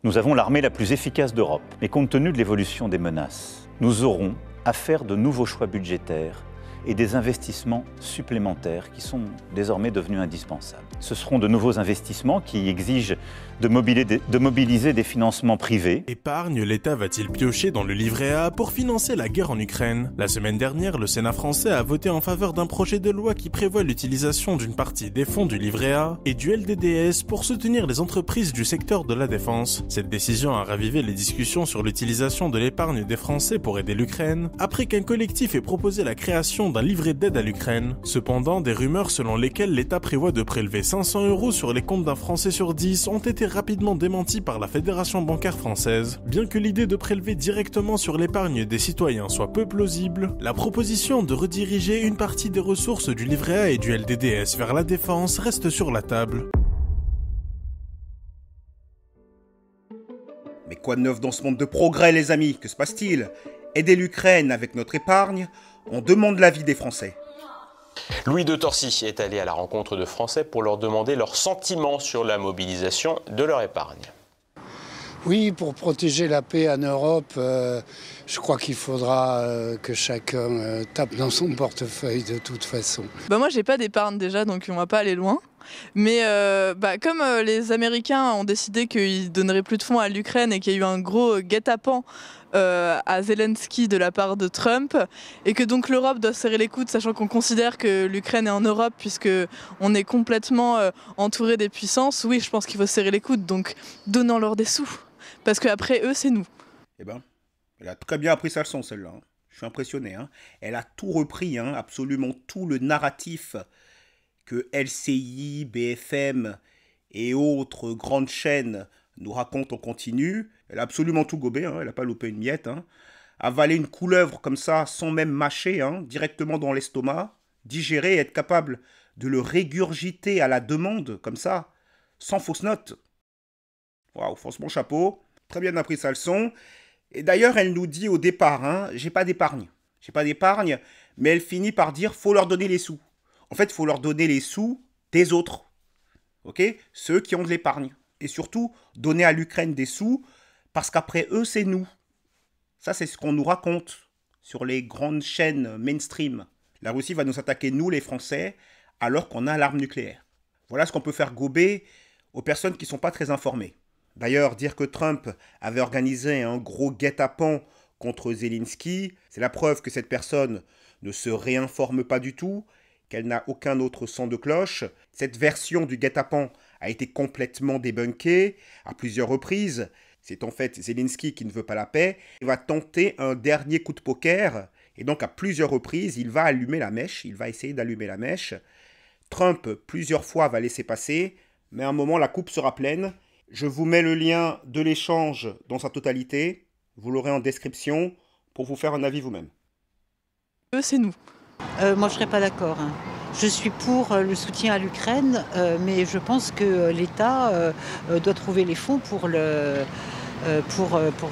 Nous avons l'armée la plus efficace d'Europe, mais compte tenu de l'évolution des menaces, nous aurons à faire de nouveaux choix budgétaires et des investissements supplémentaires qui sont désormais devenus indispensables. Ce seront de nouveaux investissements qui exigent de mobiliser des financements privés. Épargne, l'État va-t-il piocher dans le livret A pour financer la guerre en Ukraine? La semaine dernière, le Sénat français a voté en faveur d'un projet de loi qui prévoit l'utilisation d'une partie des fonds du livret A et du LDDS pour soutenir les entreprises du secteur de la défense. Cette décision a ravivé les discussions sur l'utilisation de l'épargne des Français pour aider l'Ukraine, après qu'un collectif ait proposé la création d'un livret d'aide à l'Ukraine. Cependant, des rumeurs selon lesquelles l'État prévoit de prélever 500 € sur les comptes d'un Français sur 10 ont été rapidement démenties par la Fédération bancaire française. Bien que l'idée de prélever directement sur l'épargne des citoyens soit peu plausible, la proposition de rediriger une partie des ressources du livret A et du LDDS vers la défense reste sur la table. Mais quoi de neuf dans ce monde de progrès, les amis? Que se passe-t-il? Aider l'Ukraine avec notre épargne? On demande l'avis des Français. Louis de Torcy est allé à la rencontre de Français pour leur demander leurs sentiments sur la mobilisation de leur épargne. Oui, pour protéger la paix en Europe, je crois qu'il faudra que chacun tape dans son portefeuille de toute façon. Moi, j'ai pas d'épargne déjà, donc on va pas aller loin. Mais comme les Américains ont décidé qu'ils donneraient plus de fonds à l'Ukraine et qu'il y a eu un gros guet-apens à Zelensky de la part de Trump, et que donc l'Europe doit serrer les coudes, sachant qu'on considère que l'Ukraine est en Europe puisque on est complètement entouré des puissances. Oui, je pense qu'il faut serrer les coudes, donc donnons-leur des sous, parce qu'après eux, c'est nous. Eh ben, elle a très bien appris sa leçon, celle-là. Je suis impressionné. Elle a tout repris, absolument tout le narratif que LCI, BFM et autres grandes chaînes nous racontent en continu. Elle a absolument tout gobé, elle n'a pas loupé une miette. Avaler une couleuvre comme ça, sans même mâcher, directement dans l'estomac, digérer et être capable de le régurgiter à la demande, comme ça, sans fausse note. Waouh, franchement, chapeau. Très bien appris sa leçon. Et d'ailleurs, elle nous dit au départ, j'ai pas d'épargne. J'ai pas d'épargne, mais elle finit par dire, faut leur donner les sous. En fait, il faut leur donner les sous des autres. Ok? Ceux qui ont de l'épargne. Et surtout, donner à l'Ukraine des sous, parce qu'après eux, c'est nous. Ça, c'est ce qu'on nous raconte sur les grandes chaînes mainstream. La Russie va nous attaquer, nous, les Français, alors qu'on a l'arme nucléaire. Voilà ce qu'on peut faire gober aux personnes qui ne sont pas très informées. D'ailleurs, dire que Trump avait organisé un gros guet-apens contre Zelensky, c'est la preuve que cette personne ne se réinforme pas du tout, qu'elle n'a aucun autre son de cloche. Cette version du guet-apens a été complètement débunkée à plusieurs reprises. C'est en fait Zelensky qui ne veut pas la paix. Il va tenter un dernier coup de poker. Et donc à plusieurs reprises, il va allumer la mèche. Il va essayer d'allumer la mèche. Trump, plusieurs fois, va laisser passer. Mais à un moment, la coupe sera pleine. Je vous mets le lien de l'échange dans sa totalité. Vous l'aurez en description pour vous faire un avis vous-même. Eux, c'est nous. Moi, je ne serais pas d'accord. Je suis pour le soutien à l'Ukraine, mais je pense que l'État doit trouver les fonds pour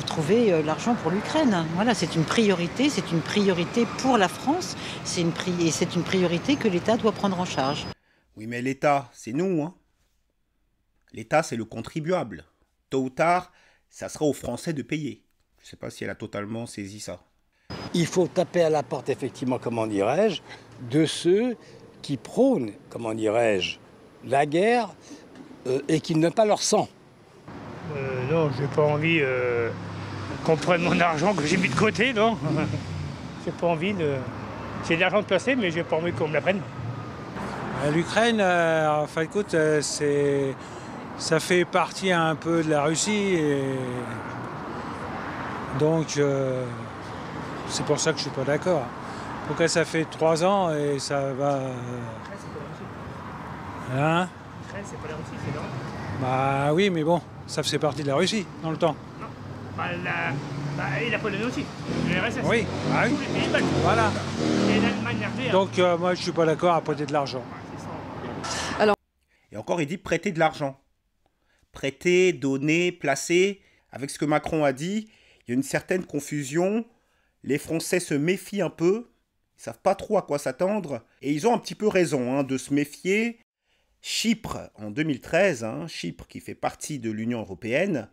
trouver l'argent pour l'Ukraine. Voilà, c'est une priorité pour la France, c'est une priorité que l'État doit prendre en charge. Oui, mais l'État, c'est nous. L'État, c'est le contribuable. Tôt ou tard, ça sera aux Français de payer. Je ne sais pas si elle a totalement saisi ça. Il faut taper à la porte, effectivement, comment dirais-je, de ceux qui prônent, comment dirais-je, la guerre et qui ne donnent pas leur sang. Non, j'ai pas envie qu'on prenne mon argent que j'ai mis de côté, non. J'ai pas envie de... J'ai de l'argent de placer, mais j'ai pas envie qu'on me la prenne. L'Ukraine, en fin de compte, ça fait partie un peu de la Russie. Et donc, c'est pour ça que je suis pas d'accord. Pourquoi ça fait 3 ans et ça va... Hein? C'est pas la Russie, c'est non. Bah oui, mais bon, ça faisait partie de la Russie dans le temps. Non. Et la Pologne aussi. L'URSS. Oui, ah oui. Tous les pays baltes. Voilà. Et l'Allemagne RDA. Donc moi, je suis pas d'accord à prêter de l'argent. Et encore, il dit prêter de l'argent. Prêter, donner, placer. Avec ce que Macron a dit, il y a une certaine confusion. Les Français se méfient un peu. Ils ne savent pas trop à quoi s'attendre. Et ils ont un petit peu raison de se méfier. Chypre, en 2013, Chypre qui fait partie de l'Union européenne,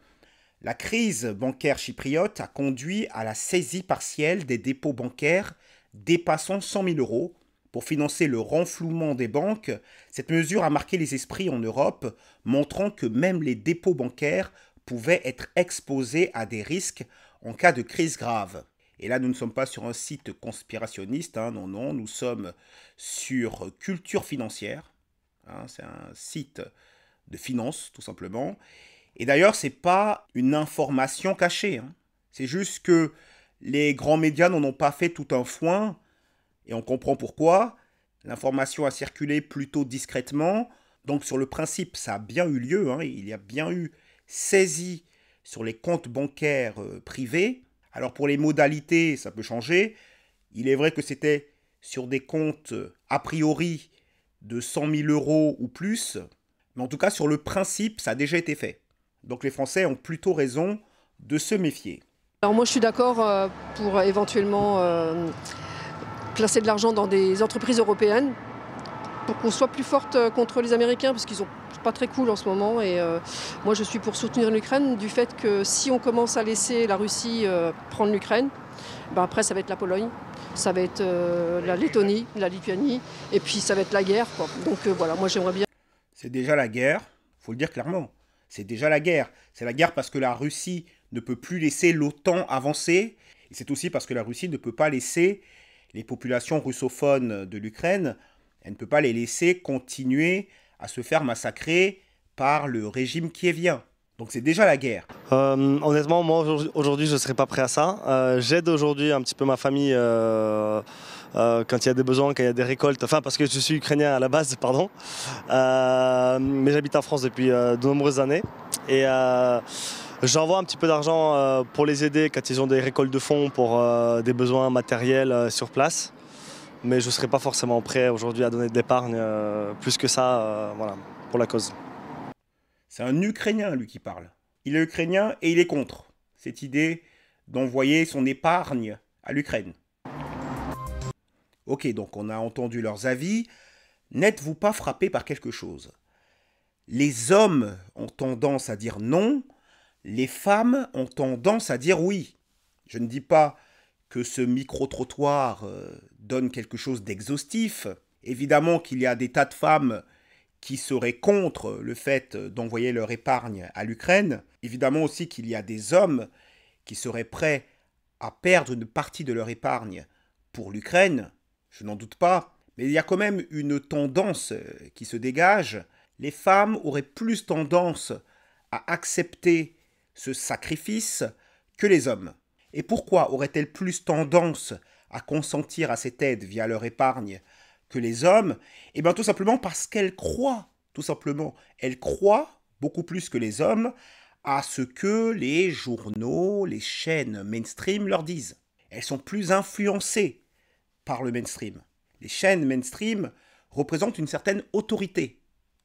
La crise bancaire chypriote a conduit à la saisie partielle des dépôts bancaires dépassant 100 000 euros pour financer le renflouement des banques. Cette mesure a marqué les esprits en Europe, montrant que même les dépôts bancaires pouvaient être exposés à des risques en cas de crise grave. Et là, nous ne sommes pas sur un site conspirationniste, hein, non, non, nous sommes sur Culture Financière. Hein, c'est un site de finance, tout simplement. Et d'ailleurs, ce n'est pas une information cachée. Hein. C'est juste que les grands médias n'en ont pas fait tout un foin, et on comprend pourquoi. L'information a circulé plutôt discrètement, donc sur le principe, ça a bien eu lieu. Hein. Il y a bien eu saisie sur les comptes bancaires privés. Alors pour les modalités, ça peut changer. Il est vrai que c'était sur des comptes a priori de 100 000 euros ou plus. Mais en tout cas, sur le principe, ça a déjà été fait. Donc les Français ont plutôt raison de se méfier. Alors moi, je suis d'accord pour éventuellement placer de l'argent dans des entreprises européennes pour qu'on soit plus forte contre les Américains, parce qu'ils sont pas très cool en ce moment. Et moi, je suis pour soutenir l'Ukraine du fait que si on commence à laisser la Russie prendre l'Ukraine, ben après, ça va être la Pologne, ça va être la Lettonie, la Lituanie, et puis ça va être la guerre, quoi. Donc voilà, moi, j'aimerais bien... C'est déjà la guerre, il faut le dire clairement. C'est déjà la guerre. C'est la guerre parce que la Russie ne peut plus laisser l'OTAN avancer. Et c'est aussi parce que la Russie ne peut pas laisser les populations russophones de l'Ukraine, elle ne peut pas les laisser continuer à se faire massacrer par le régime kievien. Donc c'est déjà la guerre. Honnêtement, moi aujourd'hui je ne serais pas prêt à ça. J'aide aujourd'hui un petit peu ma famille quand il y a des besoins, quand il y a des récoltes. Enfin parce que je suis ukrainien à la base, pardon. Mais j'habite en France depuis de nombreuses années. Et j'envoie un petit peu d'argent pour les aider quand ils ont des récoltes de fonds pour des besoins matériels sur place. Mais je ne serais pas forcément prêt aujourd'hui à donner de l'épargne plus que ça voilà, pour la cause. C'est un Ukrainien, lui, qui parle. Il est ukrainien et il est contre cette idée d'envoyer son épargne à l'Ukraine. Ok, donc on a entendu leurs avis. N'êtes-vous pas frappé par quelque chose? Les hommes ont tendance à dire non, les femmes ont tendance à dire oui. Je ne dis pas que ce micro-trottoir donne quelque chose d'exhaustif. Évidemment qu'il y a des tas de femmes qui seraient contre le fait d'envoyer leur épargne à l'Ukraine. Évidemment aussi qu'il y a des hommes qui seraient prêts à perdre une partie de leur épargne pour l'Ukraine. Je n'en doute pas. Mais il y a quand même une tendance qui se dégage. Les femmes auraient plus tendance à accepter ce sacrifice que les hommes. Et pourquoi auraient-elles plus tendance à consentir à cette aide via leur épargne que les hommes? Eh bien tout simplement parce qu'elles croient, tout simplement. Elles croient, beaucoup plus que les hommes, à ce que les journaux, les chaînes mainstream leur disent. Elles sont plus influencées par le mainstream. Les chaînes mainstream représentent une certaine autorité.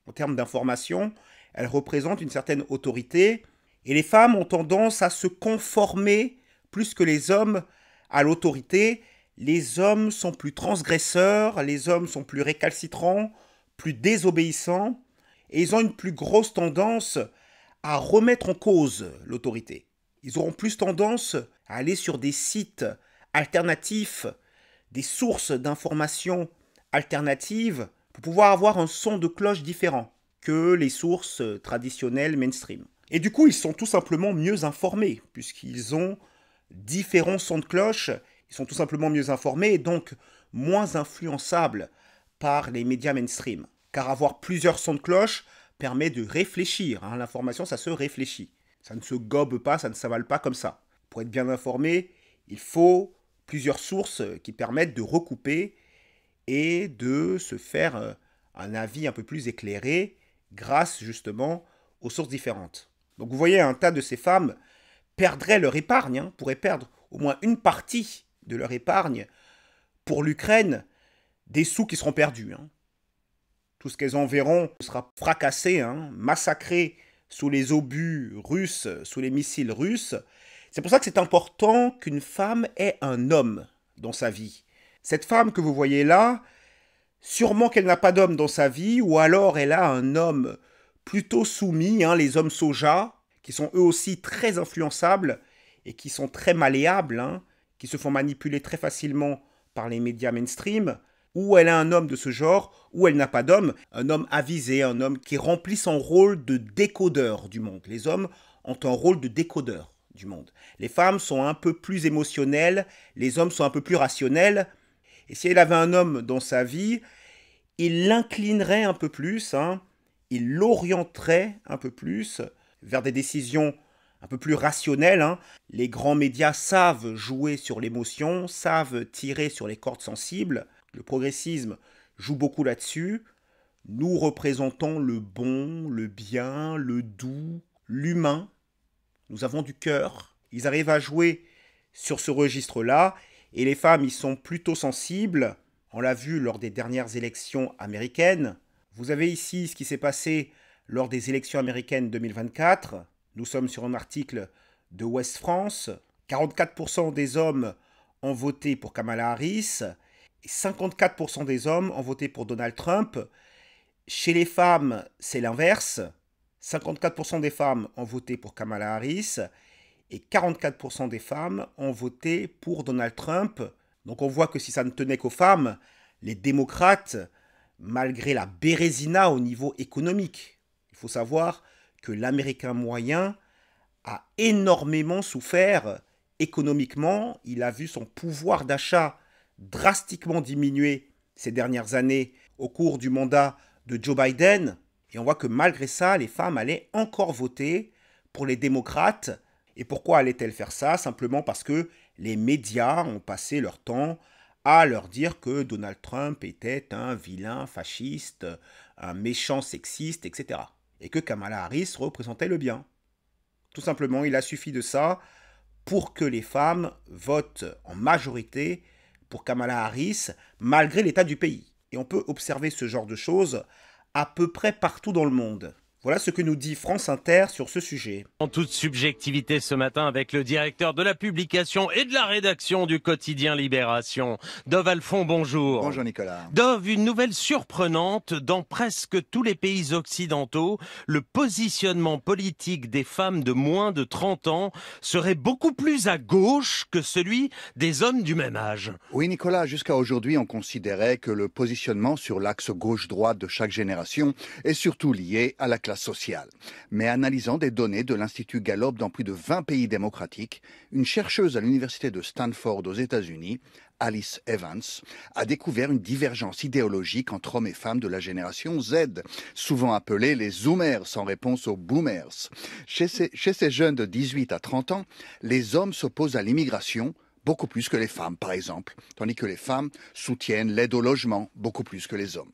En termes d'information, elles représentent une certaine autorité. Et les femmes ont tendance à se conformer plus que les hommes à l'autorité. Les hommes sont plus transgresseurs, les hommes sont plus récalcitrants, plus désobéissants, et ils ont une plus grosse tendance à remettre en cause l'autorité. Ils auront plus tendance à aller sur des sites alternatifs, des sources d'informations alternatives, pour pouvoir avoir un son de cloche différent que les sources traditionnelles mainstream. Et du coup, ils sont tout simplement mieux informés, puisqu'ils ont différents sons de cloche. Ils sont tout simplement mieux informés et donc moins influençables par les médias mainstream. Car avoir plusieurs sons de cloche permet de réfléchir. Hein. L'information, ça se réfléchit. Ça ne se gobe pas, ça ne s'avale pas comme ça. Pour être bien informé, il faut plusieurs sources qui permettent de recouper et de se faire un avis un peu plus éclairé grâce justement aux sources différentes. Donc vous voyez, un tas de ces femmes perdraient leur épargne, hein, pourraient perdre au moins une partie de leur épargne pour l'Ukraine, des sous qui seront perdus. Hein. Tout ce qu'elles enverront sera fracassé, hein, massacré sous les obus russes, sous les missiles russes. C'est pour ça que c'est important qu'une femme ait un homme dans sa vie. Cette femme que vous voyez là, sûrement qu'elle n'a pas d'homme dans sa vie, ou alors elle a un homme plutôt soumis, hein, les hommes soja, qui sont eux aussi très influençables et qui sont très malléables, hein, qui se font manipuler très facilement par les médias mainstream, où elle a un homme de ce genre, où elle n'a pas d'homme, un homme avisé, un homme qui remplit son rôle de décodeur du monde. Les hommes ont un rôle de décodeur du monde. Les femmes sont un peu plus émotionnelles, les hommes sont un peu plus rationnels. Et si elle avait un homme dans sa vie, il l'inclinerait un peu plus, hein, il l'orienterait un peu plus vers des décisions un peu plus rationnelles. Hein. Les grands médias savent jouer sur l'émotion, savent tirer sur les cordes sensibles. Le progressisme joue beaucoup là-dessus. Nous représentons le bon, le bien, le doux, l'humain. Nous avons du cœur. Ils arrivent à jouer sur ce registre-là. Et les femmes y sont plutôt sensibles. On l'a vu lors des dernières élections américaines. Vous avez ici ce qui s'est passé lors des élections américaines 2024. Nous sommes sur un article de Ouest France. 44% des hommes ont voté pour Kamala Harris et 54% des hommes ont voté pour Donald Trump. Chez les femmes, c'est l'inverse. 54% des femmes ont voté pour Kamala Harris et 44% des femmes ont voté pour Donald Trump. Donc on voit que si ça ne tenait qu'aux femmes, les démocrates, malgré la bérésina au niveau économique, il faut savoir que l'Américain moyen a énormément souffert économiquement. Il a vu son pouvoir d'achat drastiquement diminuer ces dernières années au cours du mandat de Joe Biden. Et on voit que malgré ça, les femmes allaient encore voter pour les démocrates. Et pourquoi allaient-elles faire ça? Simplement parce que les médias ont passé leur temps à leur dire que Donald Trump était un vilain fasciste, un méchant sexiste, etc. Et que Kamala Harris représentait le bien. Tout simplement, il a suffi de ça pour que les femmes votent en majorité pour Kamala Harris, malgré l'état du pays. Et on peut observer ce genre de choses à peu près partout dans le monde. Voilà ce que nous dit France Inter sur ce sujet. En toute subjectivité ce matin avec le directeur de la publication et de la rédaction du quotidien Libération. Dov Alphon, bonjour. Bonjour Nicolas. Dov, une nouvelle surprenante. Dans presque tous les pays occidentaux, le positionnement politique des femmes de moins de 30 ans serait beaucoup plus à gauche que celui des hommes du même âge. Oui Nicolas, jusqu'à aujourd'hui on considérait que le positionnement sur l'axe gauche-droite de chaque génération est surtout lié à la classe sociale. Mais analysant des données de l'Institut Gallup dans plus de 20 pays démocratiques, une chercheuse à l'université de Stanford aux États-Unis, Alice Evans, a découvert une divergence idéologique entre hommes et femmes de la génération Z, souvent appelés les Zoomers en réponse aux Boomers. Chez ces jeunes de 18 à 30 ans, les hommes s'opposent à l'immigration, beaucoup plus que les femmes, par exemple, tandis que les femmes soutiennent l'aide au logement, beaucoup plus que les hommes.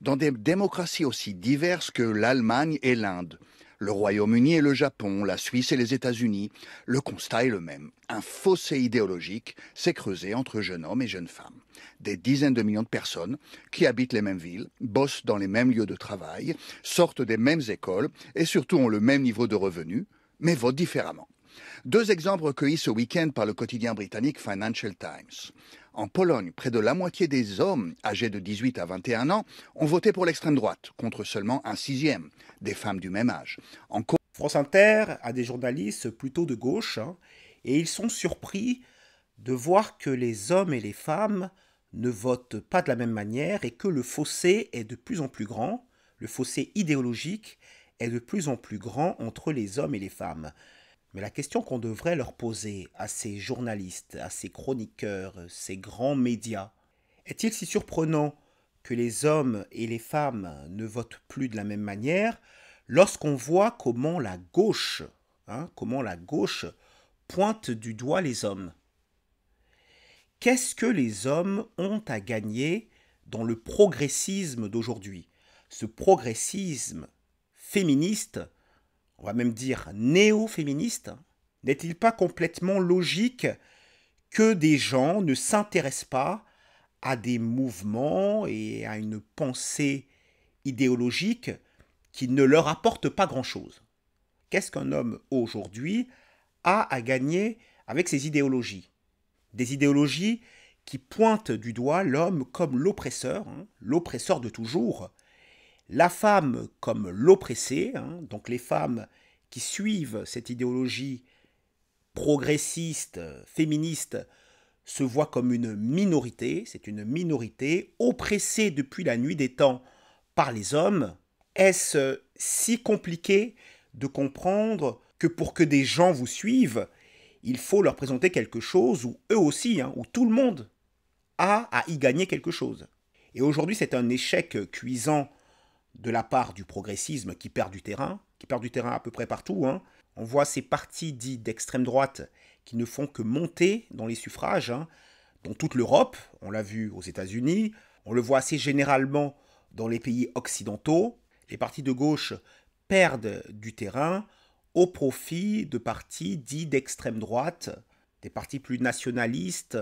Dans des démocraties aussi diverses que l'Allemagne et l'Inde, le Royaume-Uni et le Japon, la Suisse et les États-Unis, le constat est le même. Un fossé idéologique s'est creusé entre jeunes hommes et jeunes femmes. Des dizaines de millions de personnes qui habitent les mêmes villes, bossent dans les mêmes lieux de travail, sortent des mêmes écoles et surtout ont le même niveau de revenus, mais votent différemment. Deux exemples recueillis ce week-end par le quotidien britannique Financial Times. En Pologne, près de la moitié des hommes âgés de 18 à 21 ans ont voté pour l'extrême droite, contre seulement un sixième des femmes du même âge. France Inter a des journalistes plutôt de gauche, hein, et ils sont surpris de voir que les hommes et les femmes ne votent pas de la même manière et que le fossé est de plus en plus grand, le fossé idéologique est de plus en plus grand entre les hommes et les femmes. Mais la question qu'on devrait leur poser à ces journalistes, à ces chroniqueurs, ces grands médias, est-il si surprenant que les hommes et les femmes ne votent plus de la même manière lorsqu'on voit comment la gauche pointe du doigt les hommes? Qu'est-ce que les hommes ont à gagner dans le progressisme d'aujourd'hui? Ce progressisme féministe, on va même dire néo-féministe, n'est-il pas complètement logique que des gens ne s'intéressent pas à des mouvements et à une pensée idéologique qui ne leur apporte pas grand-chose? Qu'est-ce qu'un homme aujourd'hui a à gagner avec ces idéologies? Des idéologies qui pointent du doigt l'homme comme l'oppresseur, l'oppresseur de toujours, la femme comme l'oppressée, donc les femmes qui suivent cette idéologie progressiste, féministe, se voient comme une minorité. C'est une minorité oppressée depuis la nuit des temps par les hommes. Est-ce si compliqué de comprendre que pour que des gens vous suivent, il faut leur présenter quelque chose où eux aussi, où tout le monde a à y gagner quelque chose. Et aujourd'hui, c'est un échec cuisant de la part du progressisme qui perd du terrain à peu près partout. On voit ces partis dits d'extrême droite qui ne font que monter dans les suffrages, dans toute l'Europe. On l'a vu aux États-Unis, on le voit assez généralement dans les pays occidentaux. Les partis de gauche perdent du terrain au profit de partis dits d'extrême droite, des partis plus nationalistes,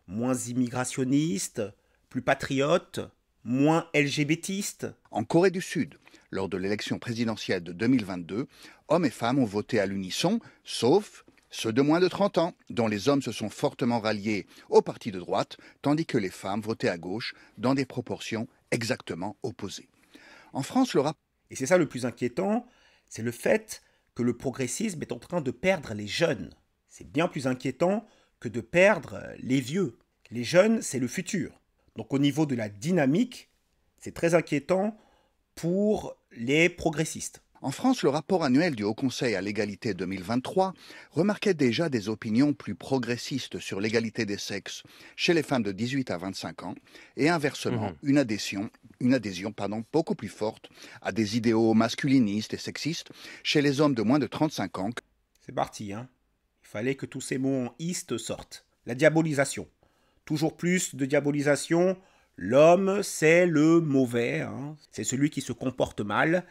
moins immigrationnistes, plus patriotes, moins LGBTistes. En Corée du Sud, lors de l'élection présidentielle de 2022, hommes et femmes ont voté à l'unisson, sauf ceux de moins de 30 ans, dont les hommes se sont fortement ralliés au parti de droite, tandis que les femmes votaient à gauche dans des proportions exactement opposées. En France, le rapport... Et c'est ça le plus inquiétant, c'est le fait que le progressisme est en train de perdre les jeunes. C'est bien plus inquiétant que de perdre les vieux. Les jeunes, c'est le futur. Donc au niveau de la dynamique, c'est très inquiétant pour les progressistes. En France, le rapport annuel du Haut Conseil à l'égalité 2023 remarquait déjà des opinions plus progressistes sur l'égalité des sexes chez les femmes de 18 à 25 ans et inversement une adhésion beaucoup plus forte à des idéaux masculinistes et sexistes chez les hommes de moins de 35 ans. C'est parti, Il fallait que tous ces mots en iste sortent. La diabolisation. Toujours plus de diabolisation. L'homme, c'est le mauvais, c'est celui qui se comporte mal.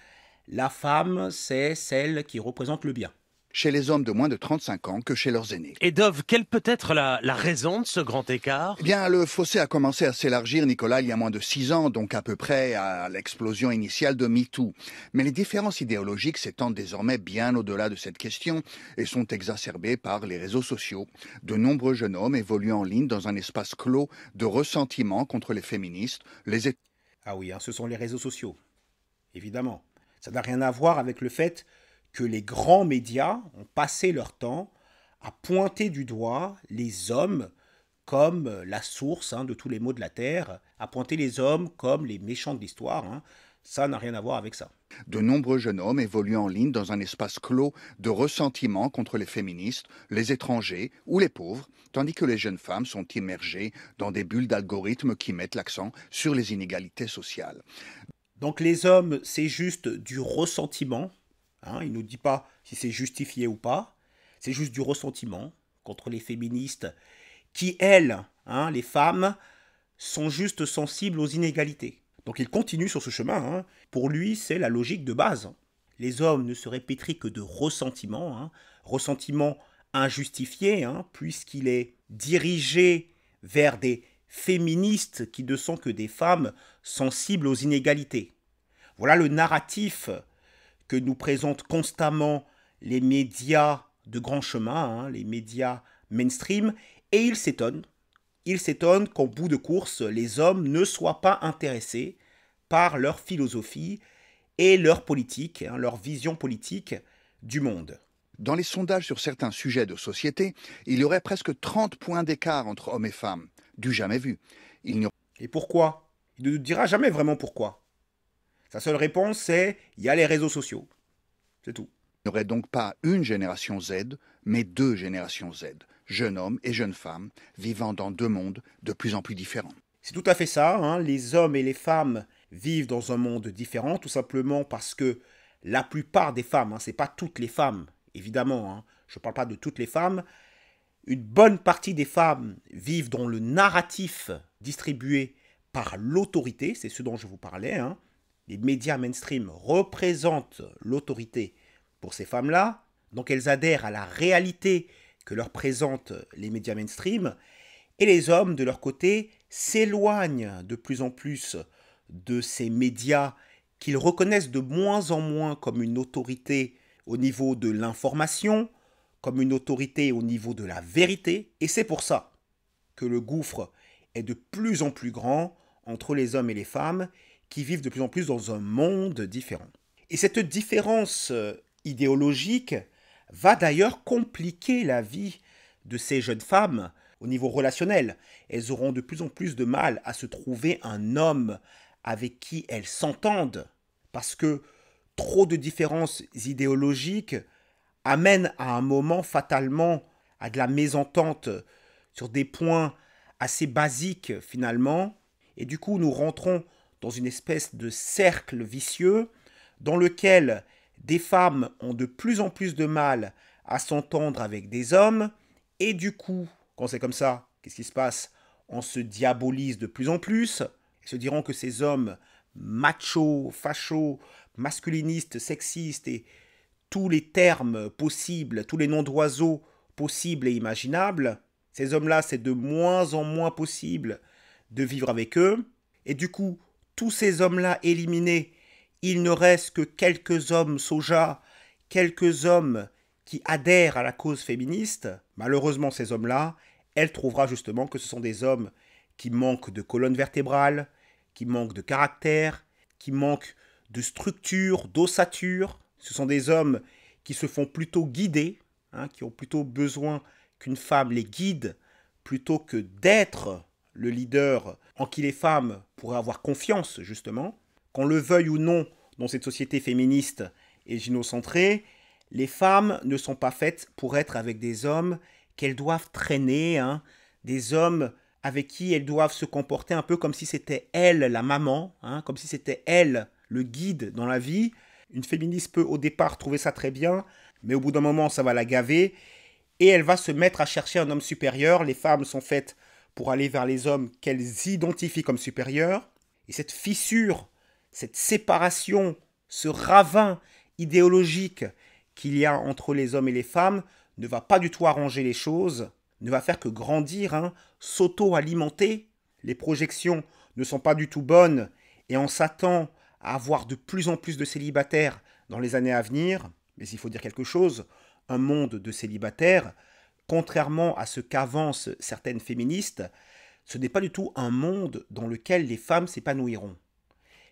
La femme, c'est celle qui représente le bien. Chez les hommes de moins de 35 ans que chez leurs aînés. Et Dove, quelle peut être la raison de ce grand écart ? Eh bien, le fossé a commencé à s'élargir, Nicolas, il y a moins de 6 ans, donc à peu près à l'explosion initiale de MeToo. Mais les différences idéologiques s'étendent désormais bien au-delà de cette question et sont exacerbées par les réseaux sociaux. De nombreux jeunes hommes évoluent en ligne dans un espace clos de ressentiment contre les féministes. Ah oui, ce sont les réseaux sociaux, évidemment. Ça n'a rien à voir avec le fait que les grands médias ont passé leur temps à pointer du doigt les hommes comme la source de tous les maux de la terre, à pointer les hommes comme les méchants de l'histoire. Ça n'a rien à voir avec ça. De nombreux jeunes hommes évoluent en ligne dans un espace clos de ressentiment contre les féministes, les étrangers ou les pauvres, tandis que les jeunes femmes sont immergées dans des bulles d'algorithmes qui mettent l'accent sur les inégalités sociales. Donc les hommes, c'est juste du ressentiment. Il ne nous dit pas si c'est justifié ou pas. C'est juste du ressentiment contre les féministes qui, elles, les femmes, sont juste sensibles aux inégalités. Donc il continue sur ce chemin. Pour lui, c'est la logique de base. Les hommes ne seraient pétris que de ressentiment. Ressentiment injustifié, puisqu'il est dirigé vers des féministes qui ne sont que des femmes sensibles aux inégalités. Voilà le narratif que nous présentent constamment les médias de grand chemin, les médias mainstream, et ils s'étonnent qu'en bout de course, les hommes ne soient pas intéressés par leur philosophie et leur politique, leur vision politique du monde. Dans les sondages sur certains sujets de société, il y aurait presque 30 points d'écart entre hommes et femmes. Du jamais vu. Et pourquoi ? Il ne nous dira jamais vraiment pourquoi. Sa seule réponse, c'est « il y a les réseaux sociaux ». C'est tout. Il n'y aurait donc pas une génération Z, mais 2 générations Z. Jeunes hommes et jeunes femmes vivant dans 2 mondes de plus en plus différents. C'est tout à fait ça. Les hommes et les femmes vivent dans un monde différent, tout simplement parce que la plupart des femmes, ce n'est pas toutes les femmes, évidemment, je ne parle pas de toutes les femmes, une bonne partie des femmes vivent dans le narratif distribué par l'autorité, c'est ce dont je vous parlais. Les médias mainstream représentent l'autorité pour ces femmes-là, donc elles adhèrent à la réalité que leur présentent les médias mainstream, et les hommes, de leur côté, s'éloignent de plus en plus de ces médias qu'ils reconnaissent de moins en moins comme une autorité au niveau de l'information, comme une autorité au niveau de la vérité, et c'est pour ça que le gouffre est de plus en plus grand entre les hommes et les femmes qui vivent de plus en plus dans un monde différent. Et cette différence idéologique va d'ailleurs compliquer la vie de ces jeunes femmes au niveau relationnel. Elles auront de plus en plus de mal à se trouver un homme avec qui elles s'entendent, parce que trop de différences idéologiques amènent à un moment fatalement à de la mésentente sur des points assez basiques finalement, et du coup nous rentrons dans une espèce de cercle vicieux dans lequel des femmes ont de plus en plus de mal à s'entendre avec des hommes, et du coup, quand c'est comme ça, qu'est-ce qui se passe? On se diabolise de plus en plus, et se diront que ces hommes machos, fachos, masculinistes, sexistes et tous les termes possibles, tous les noms d'oiseaux possibles et imaginables, ces hommes-là, c'est de moins en moins possible de vivre avec eux, et du coup, tous ces hommes-là éliminés, il ne reste que quelques hommes soja, quelques hommes qui adhèrent à la cause féministe. Malheureusement, ces hommes-là, elle trouvera justement que ce sont des hommes qui manquent de colonne vertébrale, qui manquent de caractère, qui manquent de structure, d'ossature. Ce sont des hommes qui se font plutôt guider, qui ont plutôt besoin qu'une femme les guide, plutôt que d'être le leader en qui les femmes pourraient avoir confiance, justement. Qu'on le veuille ou non, dans cette société féministe et gynocentrée, les femmes ne sont pas faites pour être avec des hommes qu'elles doivent traîner, des hommes avec qui elles doivent se comporter un peu comme si c'était elle la maman, comme si c'était elle le guide dans la vie. Une féministe peut au départ trouver ça très bien, mais au bout d'un moment ça va la gaver et elle va se mettre à chercher un homme supérieur. Les femmes sont faites pour aller vers les hommes qu'elles identifient comme supérieurs, et cette fissure, cette séparation, ce ravin idéologique qu'il y a entre les hommes et les femmes ne va pas du tout arranger les choses, ne va faire que grandir, s'auto-alimenter. Les projections ne sont pas du tout bonnes et on s'attend à avoir de plus en plus de célibataires dans les années à venir. Mais il faut dire quelque chose, un monde de célibataires, contrairement à ce qu'avancent certaines féministes, ce n'est pas du tout un monde dans lequel les femmes s'épanouiront.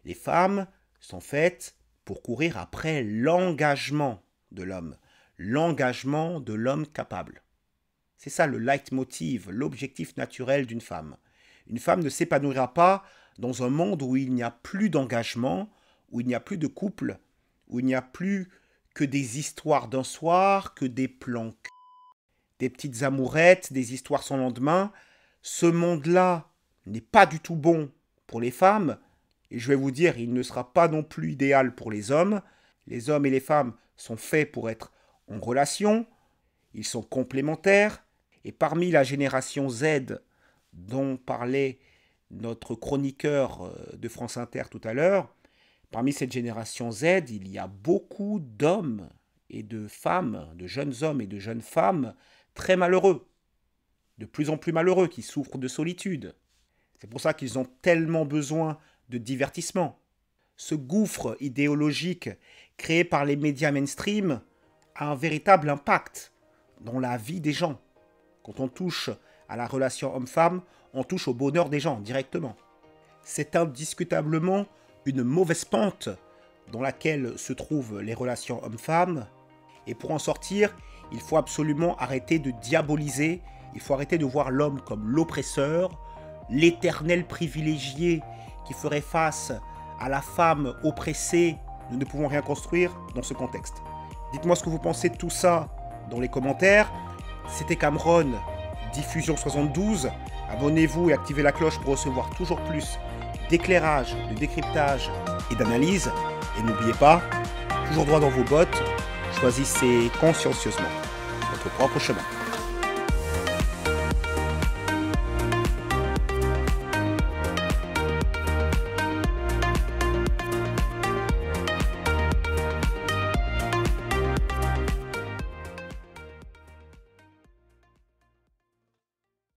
Les femmes sont faites pour courir après l'engagement de l'homme capable. C'est ça le leitmotiv, l'objectif naturel d'une femme. Une femme ne s'épanouira pas dans un monde où il n'y a plus d'engagement, où il n'y a plus de couple, où il n'y a plus que des histoires d'un soir, que des plans, des petites amourettes, des histoires sans lendemain. Ce monde-là n'est pas du tout bon pour les femmes, et je vais vous dire, il ne sera pas non plus idéal pour les hommes. Les hommes et les femmes sont faits pour être en relation, ils sont complémentaires, et parmi la génération Z dont parlait notre chroniqueur de France Inter tout à l'heure, parmi cette génération Z, il y a beaucoup d'hommes et de femmes, de jeunes hommes et de jeunes femmes très malheureux, de plus en plus malheureux, qui souffrent de solitude. C'est pour ça qu'ils ont tellement besoin de divertissement. Ce gouffre idéologique créé par les médias mainstream a un véritable impact dans la vie des gens. Quand on touche à la relation homme-femme, on touche au bonheur des gens directement. C'est indiscutablement une mauvaise pente dans laquelle se trouvent les relations hommes-femmes. Et pour en sortir, il faut absolument arrêter de diaboliser, il faut arrêter de voir l'homme comme l'oppresseur, l'éternel privilégié qui ferait face à la femme oppressée. Nous ne pouvons rien construire dans ce contexte. Dites-moi ce que vous pensez de tout ça dans les commentaires. C'était Cameron, Diffusion 72. Abonnez-vous et activez la cloche pour recevoir toujours plus d'éclairage, de décryptage et d'analyse. Et n'oubliez pas, toujours droit dans vos bottes, choisissez consciencieusement votre propre chemin.